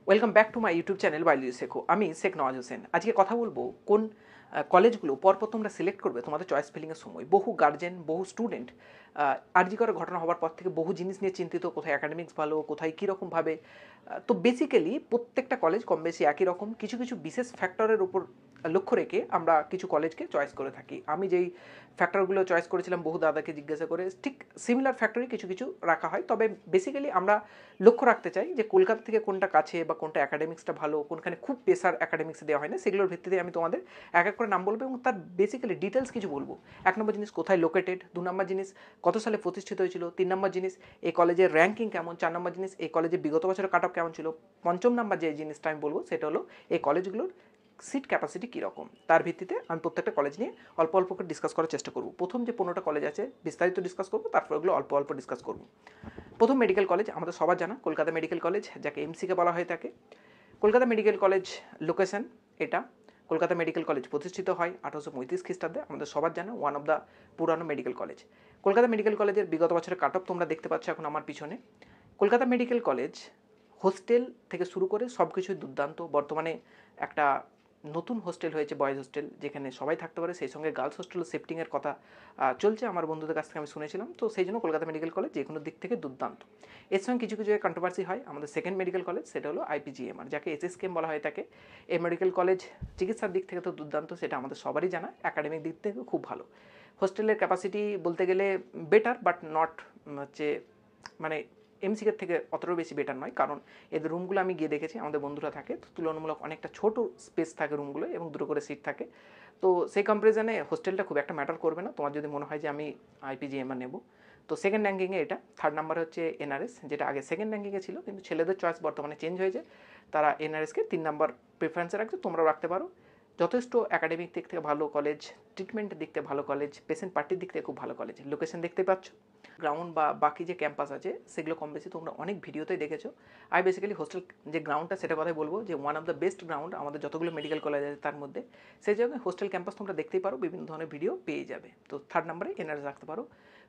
Welcome back to my YouTube channel বাইলু শেখো। আমি শেখ নওয়াজ হোসেন। আজকে কথা বলবো কোন কলেজগুলো পরপর তোমরা সিলেক্ট করবে তোমাদের চয়েস ফিলিংয়ের সময়। বহু গার্জেন, বহু স্টুডেন্ট আরজি করে ঘটনা হওয়ার পর থেকে বহু জিনিস নিয়ে চিন্তিত, কোথায় একাডেমিক্স ভালো, কোথায় কীরকমভাবে। তো বেসিক্যালি প্রত্যেকটা কলেজ কম বেশি একই রকম, কিছু কিছু বিশেষ ফ্যাক্টরের উপর লক্ষ্য রেখে আমরা কিছু কলেজকে চয়েস করে থাকি। আমি যেই ফ্যাক্টরগুলো চয়েস করেছিলাম বহু দাদাকে জিজ্ঞাসা করে, ঠিক সিমিলার ফ্যাক্টরই কিছু কিছু রাখা হয়। তবে বেসিক্যালি আমরা লক্ষ্য রাখতে চাই যে কলকাতা থেকে কোনটা কাছে বা কোনটা একাডেমিক্সটা ভালো, কোনখানে খুব প্রেসার একাডেমিক্সে দেওয়া হয় না, সেগুলোর ভিত্তিতে আমি তোমাদের এক এক করে নাম বলবো এবং তার বেসিক্যালি ডিটেলস কিছু বলবো। এক নম্বর জিনিস কোথায় লোকেটেড, দু নম্বর জিনিস কত সালে প্রতিষ্ঠিত হয়েছিল, তিন নম্বর জিনিস এই কলেজের র্যাঙ্কিং কেমন, চার নম্বর জিনিস এই কলেজে বিগত বছরের কাট অফ কেমন ছিল, পঞ্চম নাম্বার যে জিনিসটা আমি বলবো সেটা হলো এই কলেজগুলোর সিট ক্যাপাসিটি কীরকম। তার ভিত্তিতে আমি প্রত্যেকটা কলেজ নিয়ে অল্প অল্প করে ডিসকাস করার চেষ্টা করব। প্রথম যে 15টা কলেজ আছে বিস্তারিত ডিসকাস করবো, তারপর ওগুলো অল্প অল্প ডিসকাস করবো। প্রথম মেডিকেল কলেজ আমাদের সবার জানা কলকাতা মেডিকেল কলেজ, যাকে এমসিকে বলা হয়ে থাকে। কলকাতা মেডিকেল কলেজ লোকেশন এটা। কলকাতা মেডিকেল কলেজ প্রতিষ্ঠিত হয় 1835 খ্রিস্টাব্দে, আমাদের সবার জানা ওয়ান অফ দ্য পুরানো মেডিকেল কলেজ। কলকাতা মেডিকেল কলেজের বিগত বছরের কাট অফ তোমরা দেখতে পাচ্ছ এখন আমার পিছনে। কলকাতা মেডিকেল কলেজ হোস্টেল থেকে শুরু করে সব কিছুই দুর্দান্ত। বর্তমানে একটা নতুন হোস্টেল হয়েছে, বয়েজ হোস্টেল, যেখানে সবাই থাকতে পারে, সেই সঙ্গে গার্লস হোস্টেল শিফটিংয়ের কথা চলছে আমার বন্ধুদের কাছ থেকে আমি শুনেছিলাম। তো সেই জন্য কলকাতা মেডিকেল কলেজ যে কোনো দিক থেকে দুর্দান্ত। এর সঙ্গে কিছু কিছু কন্ট্রোভার্সি হয়। আমাদের সেকেন্ড মেডিকেল কলেজ সেটা হলো আইপিজিএমআর, যাকে এসএসকেএম বলা হয়ে থাকে। এই মেডিকেল কলেজ চিকিৎসার দিক থেকে তো দুর্দান্ত, সেটা আমাদের সবারই জানা। একাডেমিক দিক থেকে খুব ভালো। হোস্টেলের ক্যাপাসিটি বলতে গেলে বেটার, বাট নট হচ্ছে মানে এমসিকের থেকে অতটাও বেশি বেটার নয়, কারণ এদের রুমগুলো আমি গিয়ে দেখেছি, আমাদের বন্ধুরা থাকে, তো তুলনামূলক অনেকটা ছোট স্পেস থাকে রুমগুলো এবং দুটো করে সিট থাকে। তো সেই কম্পারিজনে হোস্টেলটা খুব একটা ম্যাটার করবে না তোমার যদি মনে হয় যে আমি আইপিজিএমআর নেব। তো সেকেন্ড র্যাঙ্কিংয়ে এটা। থার্ড নাম্বার হচ্ছে এনআরএস, যেটা আগে সেকেন্ড র্যাঙ্কিংয়ে ছিল, কিন্তু ছেলেদের চয়েস বর্তমানে চেঞ্জ হয়েছে, তারা এনআরএসকে 3 নাম্বার প্রেফারেন্সে রাখছে, তোমরাও রাখতে পারো। যথেষ্ট একাডেমিক দিক থেকে ভালো কলেজ, ট্রিটমেন্টের দিক থেকে ভালো কলেজ, পেশেন্ট পার্টির দিক থেকে খুব ভালো কলেজ। লোকেশন দেখতে পাচ্ছ, গ্রাউন্ড বা বাকি যে ক্যাম্পাস আছে সেগুলো কম বেশি তোমরা অনেক ভিডিওতেই দেখেছো। আমি বেসিক্যালি হোস্টেল যে গ্রাউন্ডটা সেটা কথাই বলবো, যে one of the best ground আমাদের যতগুলো মেডিকেল কলেজ আছে তার মধ্যে। সেই জন্য হোস্টেল ক্যাম্পাস তোমরা দেখতেই পারো, বিভিন্ন ধরনের ভিডিও পেয়ে যাবে। তো থার্ড নাম্বারে এনআরএস রাখতে পারো।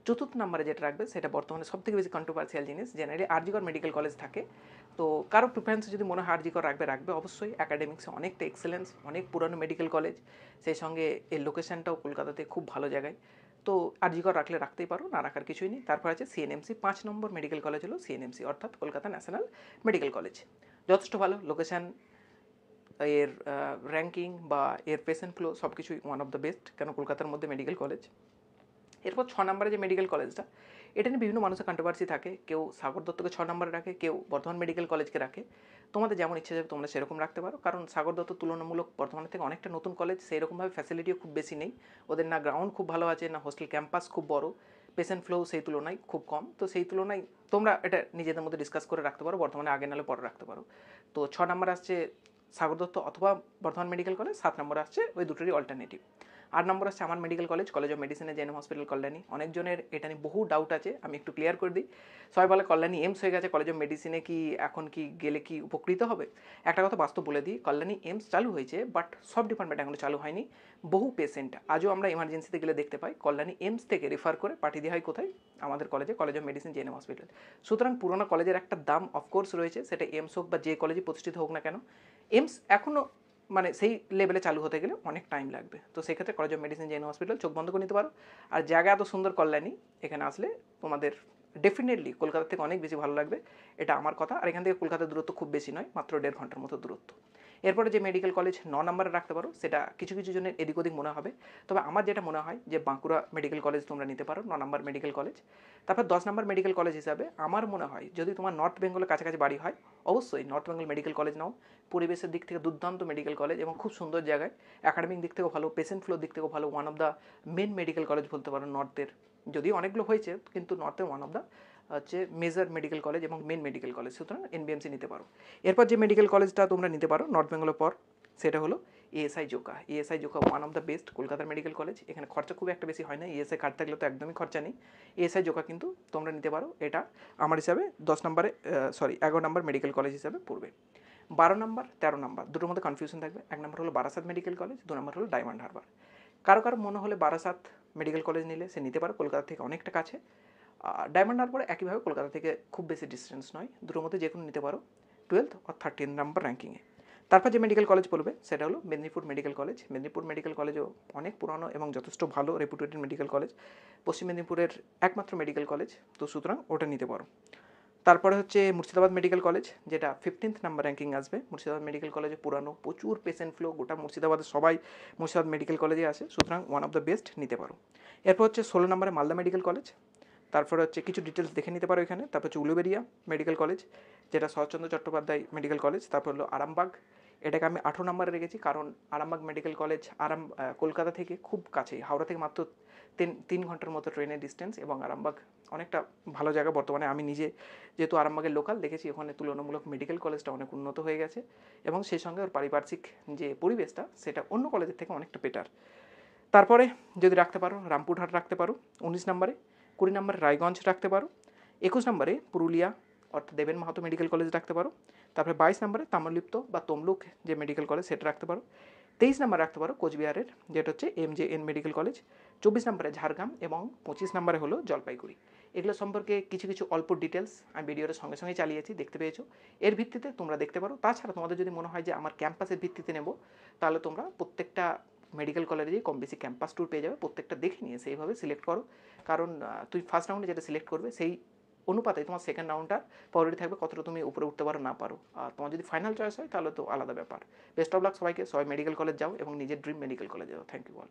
চতুর্থ নাম্বারে যেটা রাখবে সেটা বর্তমানে সব থেকে বেশি কন্ট্রোভার্সিয়াল জিনিস, জেনারেলি আরজিকর মেডিকেল কলেজ থাকে। তো কারো প্রিফারেন্স যদি মনে হয় আরজিকর রাখবে, রাখবে অবশ্যই। একাডেমিক্সে অনেকটা এক্সেলেন্স, অনেক পুরানো মেডিকেল কলেজ, সেই সঙ্গে এর লোকেশনটাও কলকাতাতে খুব ভালো জায়গায়। তো আরজিকর রাখলে রাখতেই পারো, না রাখার কিছুই নেই। তারপর আছে সিএনএমসি, 5 নম্বর মেডিকেল কলেজ হলো সিএনএমসি, অর্থাৎ কলকাতা ন্যাশনাল মেডিকেল কলেজ। যথেষ্ট ভালো লোকেশান, এর র্যাঙ্কিং বা এর পেশেন্ট ফ্লো সব কিছুই ওয়ান অফ দ্য বেস্ট, কেন কলকাতার মধ্যে মেডিকেল কলেজ। এরপর 6 নম্বরে যে মেডিকেল কলেজটা, এটা নিয়ে বিভিন্ন মানুষের কন্ট্রোভার্সি থাকে। কেউ সাগর দত্তকে 6 নম্বরে রাখে, কেউ বর্ধমান মেডিকেল কলেজকে রাখে। তোমাদের যেমন ইচ্ছে যাবে তোমরা সেরকম রাখতে পারো, কারণ সাগর দত্ত তুলনামূলক বর্ধমানের থেকে অনেকটা নতুন কলেজ, সেই রকমভাবে ফ্যাসিলিটিও খুব বেশি নেই ওদের, না গ্রাউন্ড খুব ভালো আছে, না হোস্টেল ক্যাম্পাস খুব বড়, পেশেন্ট ফ্লো সেই তুলনায় খুব কম। তো সেই তুলনায় তোমরা এটা নিজেদের মধ্যে ডিসকাস করে রাখতে পারো, বর্তমানে আগে নাহলে পরে রাখতে পারো। তো 6 নম্বর আসছে সাগর দত্ত অথবা বর্ধমান মেডিকেল কলেজ, 7 নম্বর আসছে ওই দুটোরই অল্টারনেটিভ। 8 নম্বর আসছে আমার মেডিকেল কলেজ, কলেজ অফ মেডিসিনের জেএনএম হসপিটাল কল্যাণী। অনেকজনের এটা নিয়ে বহু ডাউট আছে, আমি একটু ক্লিয়ার করে দিই। সবাই বলে কল্যাণী এমস হয়ে গেছে, কলেজ অফ মেডিসিনে কি এখন কি গেলে কি উপকৃত হবে। একটা কথা বাস্তব বলে দিই, কল্যাণী এমস চালু হয়েছে, বাট সব ডিপার্টমেন্ট এখনো চালু হয়নি। বহু পেশেন্ট আজও আমরা এমার্জেন্সিতে গেলে দেখতে পাই কল্যাণী এমস থেকে রেফার করে পাঠিয়ে দেওয়া হয় কোথায়, আমাদের কলেজে, college of medicine GNM hospital. সুতরাং পুরোনো কলেজের একটা দাম অফকোর্স রয়েছে, সেটা এমস হোক বা যে কলেজে প্রতিষ্ঠিত হোক না কেন, এমস এখনও মানে সেই লেভেলে চালু হতে গেলে অনেক টাইম লাগবে। তো সেক্ষেত্রে college of medicine GNM hospital চোখ বন্ধ করে নিতে পারো। আর জায়গা এত সুন্দর কল্যাণী, এখানে আসলে তোমাদের ডেফিনেটলি কলকাতা থেকে অনেক বেশি ভালো লাগবে, এটা আমার কথা। আর এখান থেকে কলকাতার দূরত্ব খুব বেশি নয়, মাত্র 1.5 ঘন্টার মতো দূরত্ব। এরপরে যে মেডিকেল কলেজ 9 নম্বরে রাখতে পারো, সেটা কিছু কিছু জনের এদিক ওদিক মনে হবে, তবে আমার যেটা মনে হয় যে বাঁকুড়া মেডিকেল কলেজ তোমরা নিতে পারো 9 নম্বর মেডিকেল কলেজ। তারপর 10 নম্বর মেডিকেল কলেজ হিসাবে আমার মনে হয় যদি তোমার নর্থ বেঙ্গলের কাছাকাছি বাড়ি হয়, অবশ্যই নর্থ বেঙ্গল মেডিকেল কলেজ নাও। পরিবেশের দিক থেকে দুর্দান্ত মেডিকেল কলেজ এবং খুব সুন্দর জায়গায়, একাডেমিক দিক থেকেও ভালো, পেশেন্ট ফ্লোর দিক থেকেও ভালো, one of the main medical college বলতে পারো নর্থের। যদিও অনেকগুলো হয়েছে, কিন্তু নর্থের ওয়ান অফ দ্য হচ্ছে মেজর মেডিকেল কলেজ এবং মেন মেডিকেল কলেজ, সুতরাং এনবিএমসি নিতে পারো। এরপর যে মেডিকেল কলেজটা তোমরা নিতে পারো নর্থ বেঙ্গলের পর, সেটা হলো ASI Joka. ASI Joka one of the best কলকাতার মেডিকেল কলেজ, এখানে খরচা খুব একটা বেশি হয় না, ইএসআই কার্ড থাকলে তো একদমই খরচা নেই। এএসআই জোকা কিন্তু তোমরা নিতে পারো, এটা আমার হিসাবে 11 নম্বর মেডিকেল কলেজ হিসাবে পড়বে। 12 নম্বর 13 নম্বর দুটোর মধ্যে কনফিউশন থাকবে। 1 নম্বর হলো বারাসাত মেডিকেল কলেজ, 2 নম্বর হলো ডায়মন্ড হারবার। কারো কারো মনে হলে বারাসাত মেডিকেল কলেজ নিলে সে নিতে পারো, কলকাতা থেকে অনেকটা কাছে। ডায়মন্ড হারবার একইভাবে কলকাতা থেকে খুব বেশি ডিস্টেন্স নয়, দুটোর মধ্যে যে কোনো নিতে পারো। 12th or 13 নাম্বার র্যাঙ্কিংয়ে। তারপর যে মেডিকেল কলেজ বলবে সেটা হলো Medinipur medical college. Medinipur medical কলেজও অনেক পুরানো এবং যথেষ্ট ভালো রেপুটেড মেডিকেল কলেজ, পশ্চিম মেদিনীপুরের একমাত্র মেডিকেল কলেজ, তো সুতরাং ওটা নিতে পারো। তারপরে হচ্ছে মুর্শিদাবাদ মেডিকেল কলেজ, যেটা 15th নাম্বার র্যাঙ্কিং আসবে। মুর্শিদাবাদ মেডিকেল কলেজে পুরানো, প্রচুর পেশেন্ট ফ্লো, গোটা মুর্শিদাবাদের সবাই মুর্শিদাবাদ মেডিকেল কলেজে আসে, সুতরাং ওয়ান অফ দ্য বেস্ট, নিতে পারো। এরপর হচ্ছে 16 নম্বরে মালদা মেডিকেল কলেজ। তারপরে হচ্ছে কিছু ডিটেলস দেখে নিতে পারো এখানে। তারপর হচ্ছে উলুবেরিয়া মেডিকেল কলেজ, যেটা শরৎচন্দ্র চট্টোপাধ্যায় মেডিকেল কলেজ। তারপর হলো আরামবাগ, এটাকে আমি 18 নম্বরে রেখেছি কারণ আরামবাগ মেডিকেল কলেজ কলকাতা থেকে খুব কাছেই, হাওড়া থেকে মাত্র 3 ঘন্টার মতো ট্রেনের ডিস্টেন্স, এবং আরামবাগ অনেকটা ভালো জায়গা। বর্তমানে আমি নিজে যেহেতু আরামবাগের লোকাল, দেখেছি ওখানে তুলনামূলক মেডিকেল কলেজটা অনেক উন্নত হয়ে গেছে, এবং সেই সঙ্গে ওর পারিপার্শ্বিক যে পরিবেশটা সেটা অন্য কলেজের থেকে অনেকটা বেটার। তারপরে যদি রাখতে পারো রামপুরহাট রাখতে পারো 19 নম্বরে, 20 নম্বরে রায়গঞ্জ রাখতে পারো, 21 নম্বরে পুরুলিয়া অর্থাৎ দেবেন মাহাতো মেডিকেল কলেজ রাখতে পারো। তারপরে 22 নম্বরে তাম্রলিপ্ত বা তমলুক যে মেডিকেল কলেজ সেটা রাখতে পারো। 23 নম্বরে রাখতে পারো কোচবিহারের, যেটা হচ্ছে MJN মেডিকেল কলেজ। 24 নম্বরে ঝাড়গ্রাম, এবং 25 নম্বরে হলো জলপাইগুড়ি। এগুলো সম্পর্কে কিছু কিছু অল্প ডিটেলস আমি ভিডিওর সঙ্গে সঙ্গে চালিয়েছি, দেখতে পেয়েছো। এর ভিত্তিতে তোমরা দেখতে পারো। তাছাড়া তোমাদের যদি মনে হয় যে আমার ক্যাম্পাসের ভিত্তিতে নেব, তাহলে তোমরা প্রত্যেকটা মেডিকেল কলেজেই কম বেশি ক্যাম্পাস ট্যুর পেয়ে যাবে, প্রত্যেকটা দেখে নিয়ে সেইভাবে সিলেক্ট করো। কারণ তুই ফার্স্ট রাউন্ডে যেটা সিলেক্ট করবে সেই অনুপাতে তোমার সেকেন্ড রাউন্ডটার প্রায়োরিটি থাকবে, কতটা তুমি উপরে উঠতে পারো না পারো। আর তোমার যদি ফাইনাল চয়েস হয় তাহলে তো আলাদা ব্যাপার। বেস্ট অফ লাক সবাইকে, সবাই মেডিকেল কলেজ যাও এবং নিজের ড্রিম মেডিকেল কলেজে যাও। Thank you all.